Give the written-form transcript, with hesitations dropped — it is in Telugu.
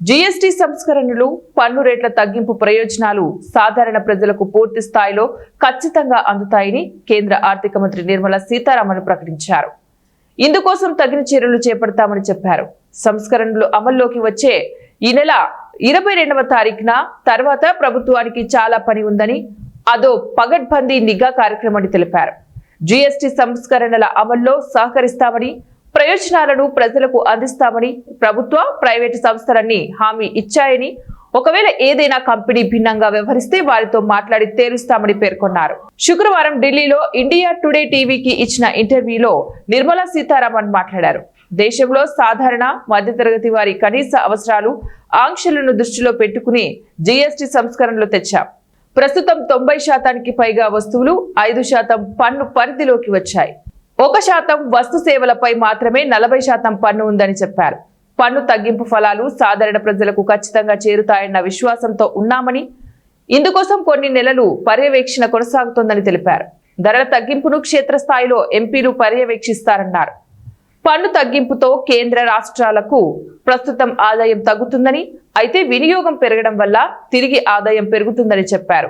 జీఎస్టీ సంస్కరణలు, పన్ను రేట్ల తగ్గింపు ప్రయోజనాలు సాధారణ ప్రజలకు పూర్తి స్థాయిలో ఖచ్చితంగా అందుతాయని కేంద్ర ఆర్థిక మంత్రి నిర్మలా సీతారామన్ ప్రకటించారు. ఇందుకోసం తగిన చర్యలు చేపడతామని చెప్పారు. సంస్కరణలు అమల్లోకి వచ్చే ఈ నెల 22వ తారీఖున తర్వాత ప్రభుత్వానికి చాలా పని ఉందని, అదో పగడ్బందీ నిఘా కార్యక్రమాన్ని తెలిపారు. జీఎస్టీ సంస్కరణల అమల్లో సహకరిస్తామని, ప్రయోజనాలను ప్రజలకు అందిస్తామని ప్రభుత్వ, ప్రైవేటు సంస్థలన్నీ హామీ ఇచ్చాయని, ఒకవేళ ఏదైనా కంపెనీ భిన్నంగా వ్యవహరిస్తే వారితో మాట్లాడి తేలుస్తామని పేర్కొన్నారు. శుక్రవారం ఢిల్లీలో ఇండియా టుడే టీవీకి ఇచ్చిన ఇంటర్వ్యూలో నిర్మలా సీతారామన్ మాట్లాడారు. దేశంలో సాధారణ, మధ్యతరగతి వారి కనీస అవసరాలు, ఆంక్షలను దృష్టిలో పెట్టుకుని జీఎస్టీ సంస్కరణలు తెచ్చాం. ప్రస్తుతం 90% పైగా వస్తువులు, 5% పన్ను పరిధిలోకి వచ్చాయి. 1% వస్తు సేవలపై మాత్రమే 40% పన్ను ఉందని చెప్పారు. పన్ను తగ్గింపు ఫలాలు సాధారణ ప్రజలకు ఖచ్చితంగా చేరుతాయన్న విశ్వాసంతో ఉన్నామని, ఇందుకోసం కొన్ని నెలలు పర్యవేక్షణ కొనసాగుతోందని తెలిపారు. ధరల తగ్గింపును క్షేత్రస్థాయిలో ఎంపీలు పర్యవేక్షిస్తారన్నారు. పన్ను తగ్గింపుతో కేంద్ర రాష్ట్రాలకు ప్రస్తుతం ఆదాయం తగ్గుతుందని, అయితే వినియోగం పెరగడం వల్ల తిరిగి ఆదాయం పెరుగుతుందని చెప్పారు.